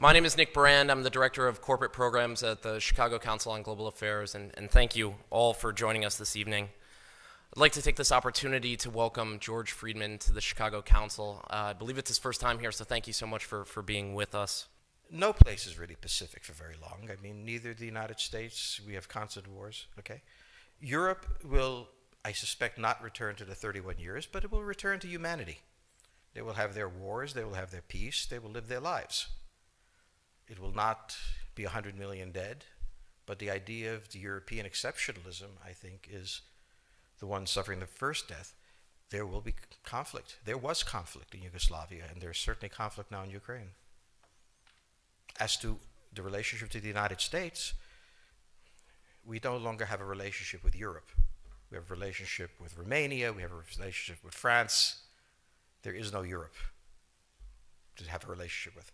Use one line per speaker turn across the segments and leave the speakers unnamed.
My name is Nick Brand. I'm the Director of Corporate Programs at the Chicago Council on Global Affairs, and thank you all for joining us this evening. I'd like to take this opportunity to welcome George Friedman to the Chicago Council. I believe it's his first time here, so thank you so much for being with us.
No place is really pacific for very long. I mean, neither the United States, we have constant wars, okay? Europe will, I suspect, not return to the 31 years, but it will return to humanity. They will have their wars, they will have their peace, they will live their lives. It will not be 100 million dead, but the idea of the European exceptionalism, I think, is the one suffering the first death. There will be conflict. There was conflict in Yugoslavia, and there's certainly conflict now in Ukraine. As to the relationship to the United States, we no longer have a relationship with Europe. We have a relationship with Romania, we have a relationship with France. There is no Europe to have a relationship with.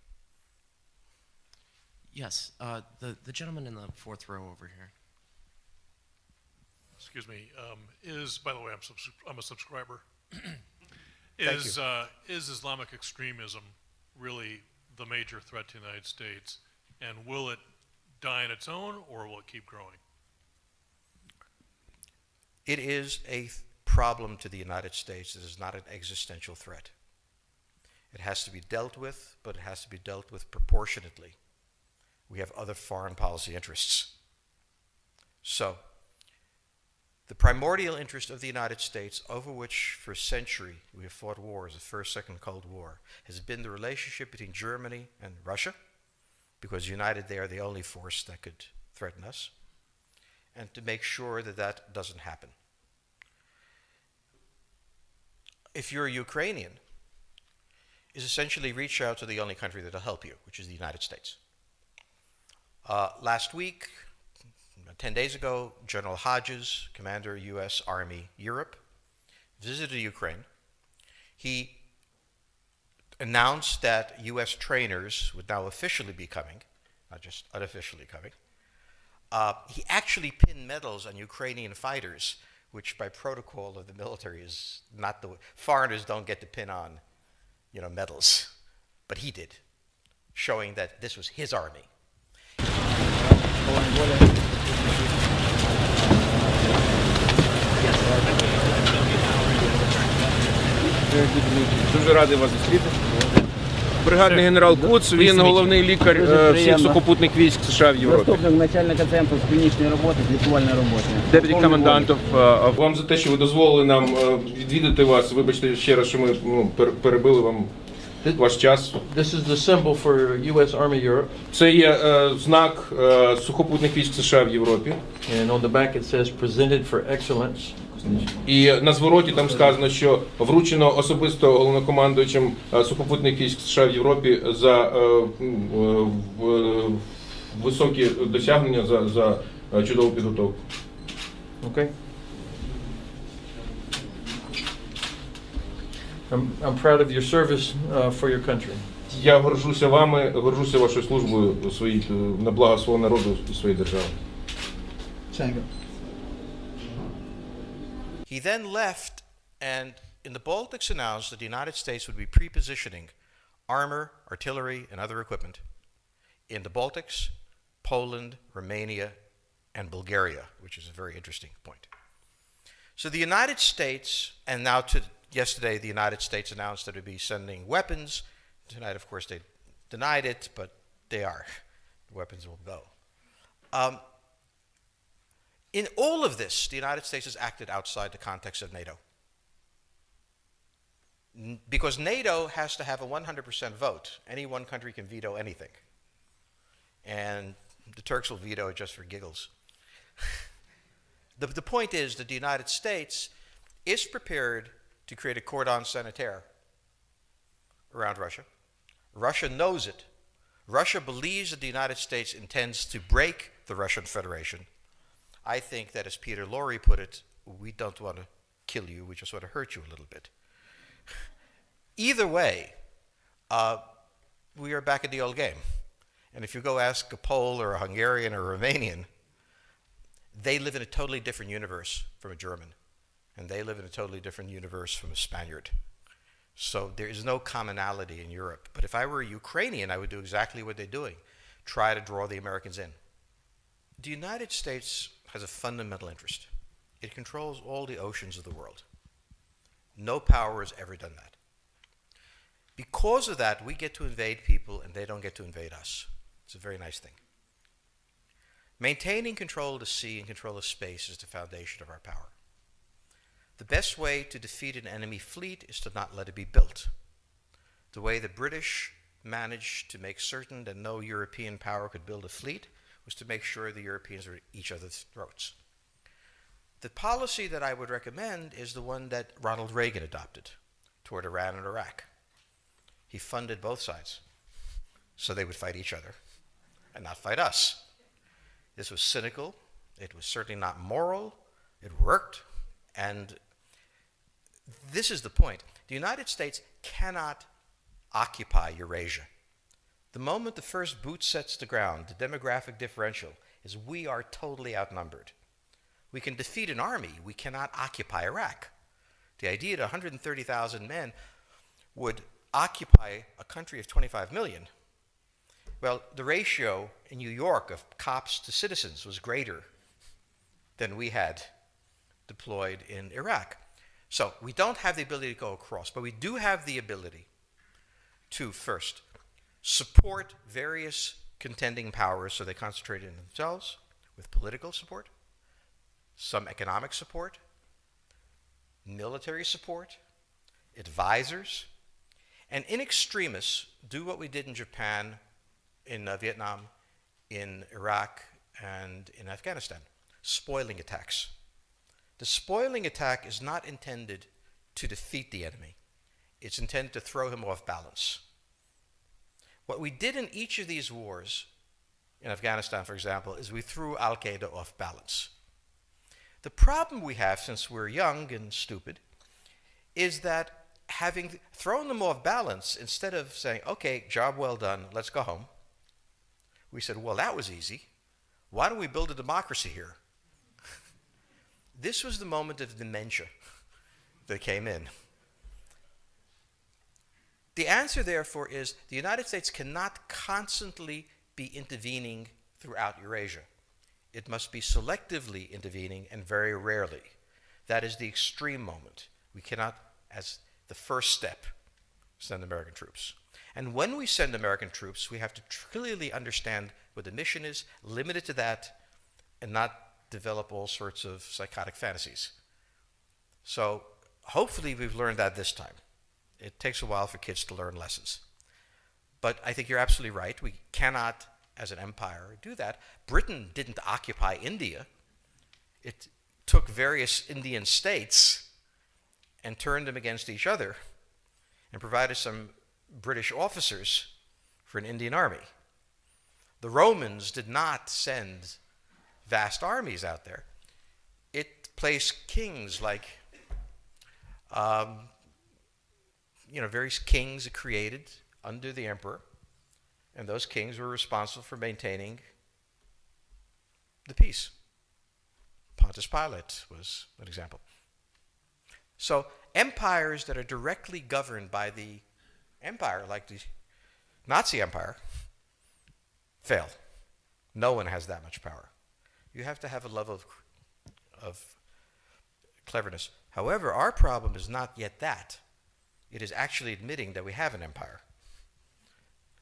Yes, the gentleman in the fourth row over here.
Excuse me. By the way, I'm a subscriber. Is Islamic extremism really the major threat to the United States, and will it die on its own, or will it keep growing?
It is a problem to the United States. It is not an existential threat. It has to be dealt with, but it has to be dealt with proportionately. We have other foreign policy interests. So, the primordial interest of the United States, over which for a century we have fought wars, the First, Second Cold War, has been the relationship between Germany and Russia, because united they are the only force that could threaten us, and to make sure that that doesn't happen. If you're a Ukrainian, is essentially reach out to the only country that will help you, which is the United States. Last week, 10 days ago, General Hodges, Commander U.S. Army Europe, visited Ukraine. He announced that U.S. trainers would now officially be coming, not just unofficially coming. He actually pinned medals on Ukrainian fighters, which by protocol of the military is not the way. Foreigners don't get to pin on, medals, but he did, showing that this was his army.
Дуже радий вас зустріти. Бригадний генерал Куц, він головний лікар всіх сухопутних військ США в Європі.
Заступник начальника центру з клінічної роботи, з лікувальної роботи.
Deputy Commandant of... Вам за те, що ви дозволили нам відвідати вас. Вибачте ще раз, що ми перебили вам ваш час.
This is the symbol for US Army Europe.
Це є знак сухопутних військ США в Європі.
And on the back it says presented for excellence.
І на звороті там сказано, що вручено особисто головнокомандуючим сухопутних військ США в Європі за високі досягнення, за чудову підготовку.
Okay. I'm proud of your service for your country.
Я горжуся вами, горжуся вашою службою на благо свого народу і своєї держави.
He then left and in the Baltics announced that the United States would be pre-positioning armor, artillery, and other equipment in the Baltics, Poland, Romania, and Bulgaria, which is a very interesting point. So the United States, and now yesterday the United States announced that it would be sending weapons. Tonight, of course, they denied it, but they are. The weapons will go. In all of this, the United States has acted outside the context of NATO. Because NATO has to have a 100% vote. Any one country can veto anything. And the Turks will veto it just for giggles. The point is that the United States is prepared to create a cordon sanitaire around Russia. Russia knows it. Russia believes that the United States intends to break the Russian Federation. I think that, as Peter Lorre put it, we don't want to kill you, we just want to hurt you a little bit. Either way, we are back in the old game. And if you go ask a Pole or a Hungarian or a Romanian, they live in a totally different universe from a German. And they live in a totally different universe from a Spaniard. So there is no commonality in Europe. But if I were a Ukrainian, I would do exactly what they're doing. Try to draw the Americans in. The United States has a fundamental interest. It controls all the oceans of the world. No power has ever done that. Because of that, we get to invade people and they don't get to invade us. It's a very nice thing. Maintaining control of the sea and control of space is the foundation of our power. The best way to defeat an enemy fleet is to not let it be built. The way the British managed to make certain that no European power could build a fleet was to make sure the Europeans were at each other's throats. The policy that I would recommend is the one that Ronald Reagan adopted toward Iran and Iraq. He funded both sides so they would fight each other and not fight us. This was cynical. It was certainly not moral. It worked. And this is the point. The United States cannot occupy Eurasia. The moment the first boot sets the ground, the demographic differential is we are totally outnumbered. We can defeat an army. We cannot occupy Iraq. The idea that 130,000 men would occupy a country of 25 million, well, the ratio in New York of cops to citizens was greater than we had deployed in Iraq. So we don't have the ability to go across, but we do have the ability to first support various contending powers so they concentrate in themselves with political support, some economic support, military support, advisors, and in extremis do what we did in Japan, in Vietnam, in Iraq, and in Afghanistan, spoiling attacks. The spoiling attack is not intended to defeat the enemy. It's intended to throw him off balance. What we did in each of these wars, in Afghanistan, for example, is we threw Al-Qaeda off balance. The problem we have, since we're young and stupid, is that having thrown them off balance, instead of saying, okay, job well done, let's go home, we said, well, that was easy. Why don't we build a democracy here? This was the moment of dementia that came in. The answer, therefore, is the United States cannot constantly be intervening throughout Eurasia. It must be selectively intervening and very rarely. That is the extreme moment. We cannot, as the first step, send American troops. And when we send American troops, we have to clearly understand what the mission is, limit it to that, and not develop all sorts of psychotic fantasies. So hopefully we've learned that this time. It takes a while for kids to learn lessons. But I think you're absolutely right. We cannot, as an empire, do that. Britain didn't occupy India. It took various Indian states and turned them against each other and provided some British officers for an Indian army. The Romans did not send vast armies out there. It placed kings like, various kings it created under the emperor, and those kings were responsible for maintaining the peace. Pontius Pilate was an example. So empires that are directly governed by the empire, like the Nazi Empire, fail. No one has that much power. You have to have a level of cleverness. However, our problem is not yet that. It is actually admitting that we have an empire.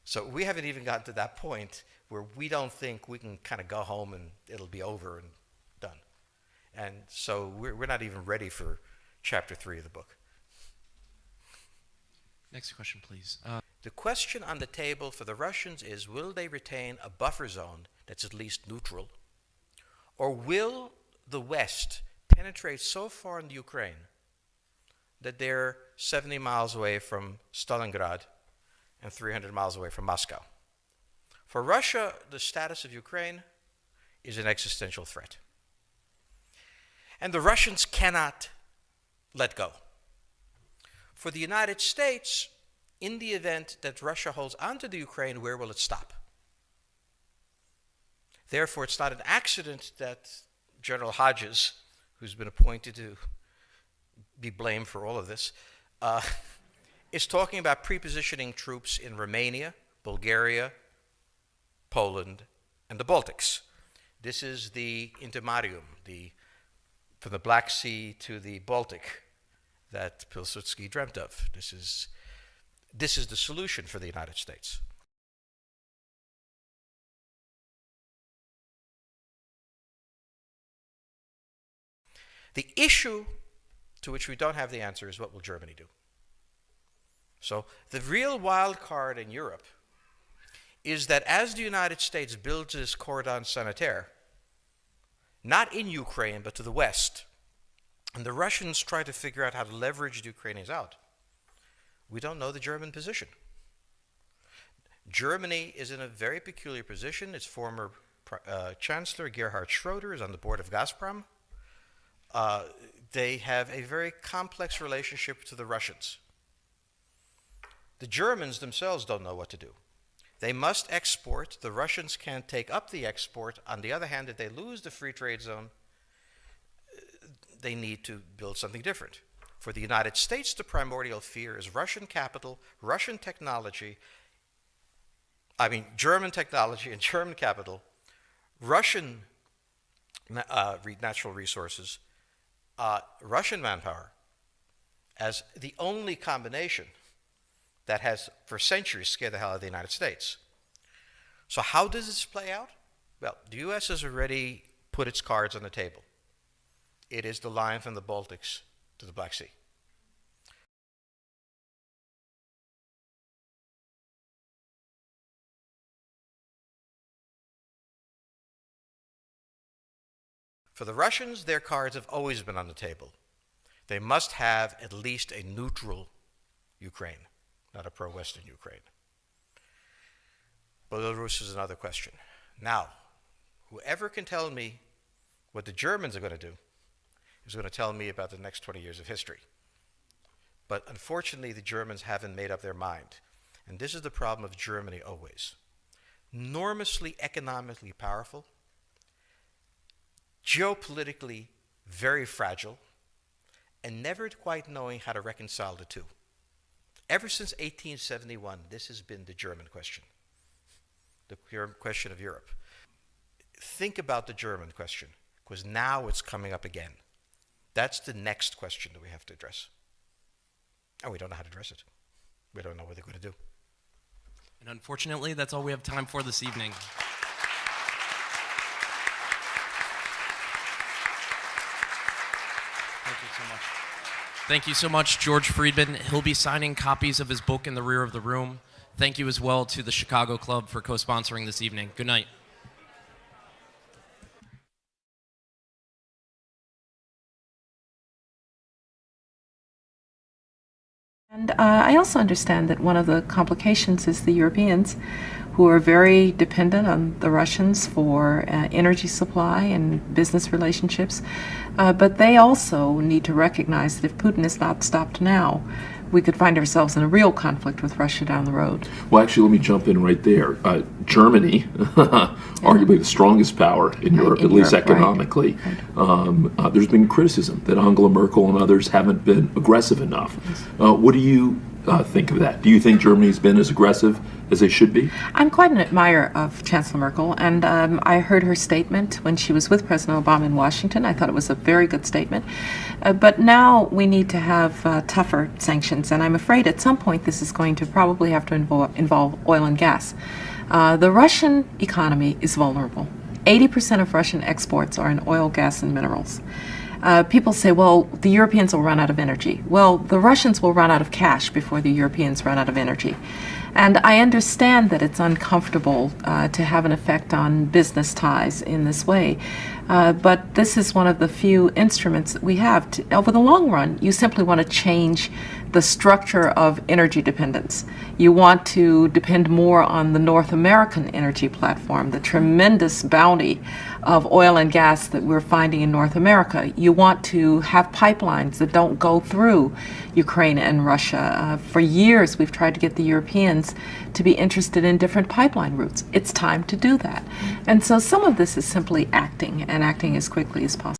So we haven't even gotten to that point where we don't think we can kind of go home and it'll be over and done. And so we're not even ready for chapter 3 of the book.
Next question, please.
The question on the table for the Russians is, will they retain a buffer zone that's at least neutral? Or will the West penetrate so far in the Ukraine that they're 70 miles away from Stalingrad and 300 miles away from Moscow? For Russia, the status of Ukraine is an existential threat. And the Russians cannot let go. For the United States, in the event that Russia holds onto the Ukraine, where will it stop? Therefore, it's not an accident that General Hodges, who's been appointed to be blamed for all of this, is talking about pre-positioning troops in Romania, Bulgaria, Poland, and the Baltics. This is the intermarium, from the Black Sea to the Baltic, that Pilsudski dreamt of. This is the solution for the United States. The issue to which we don't have the answer is, what will Germany do? So the real wild card in Europe is that as the United States builds this cordon sanitaire, not in Ukraine, but to the west, and the Russians try to figure out how to leverage the Ukrainians out, we don't know the German position. Germany is in a very peculiar position. Its former Chancellor, Gerhard Schroeder, is on the board of Gazprom. They have a very complex relationship to the Russians. The Germans themselves don't know what to do. They must export. The Russians can't take up the export. On the other hand, if they lose the free trade zone, they need to build something different. For the United States, the primordial fear is Russian capital, Russian technology, German technology and German capital, Russian natural resources, Russian manpower, as the only combination that has for centuries scared the hell out of the United States. So how does this play out? Well, the US has already put its cards on the table. It is the line from the Baltics to the Black Sea. For the Russians, their cards have always been on the table. They must have at least a neutral Ukraine, not a pro-Western Ukraine. Belarus is another question. Now, whoever can tell me what the Germans are going to do is going to tell me about the next 20 years of history. But unfortunately, the Germans haven't made up their mind. And this is the problem of Germany always. Enormously economically powerful, geopolitically very fragile, and never quite knowing how to reconcile the two. Ever since 1871, this has been the German question, the question of Europe. Think about the German question, because now it's coming up again. That's the next question that we have to address. And we don't know how to address it. We don't know what they're going to do.
And unfortunately, that's all we have time for this evening. Thank you so much. Thank you so much, George Friedman. He'll be signing copies of his book in the rear of the room. Thank you as well to the Chicago Club for co-sponsoring this evening. Good night.
And I also understand that one of the complications is the Europeans, who are very dependent on the Russians for energy supply and business relationships. But they also need to recognize that if Putin is not stopped now, we could find ourselves in a real conflict with Russia down the road.
Well, actually, let me jump in right there. Germany, arguably the strongest power in Europe, at least economically. Right. There's been criticism that Angela Merkel and others haven't been aggressive enough. What do you think of that? Do you think Germany's been as aggressive as they should be?
I'm quite an admirer of Chancellor Merkel, and I heard her statement when she was with President Obama in Washington. I thought it was a very good statement. But now we need to have tougher sanctions, and I'm afraid at some point this is going to probably have to involve oil and gas. The Russian economy is vulnerable. 80% of Russian exports are in oil, gas, and minerals. People say, well, the Europeans will run out of energy. Well, the Russians will run out of cash before the Europeans run out of energy. And I understand that it's uncomfortable to have an effect on business ties in this way. But this is one of the few instruments that we have. Over the long run, you simply want to change the structure of energy dependence. You want to depend more on the North American energy platform, the tremendous bounty of oil and gas that we're finding in North America. You want to have pipelines that don't go through Ukraine and Russia. For years, we've tried to get the Europeans to be interested in different pipeline routes. It's time to do that. And so some of this is simply acting, and acting as quickly as possible.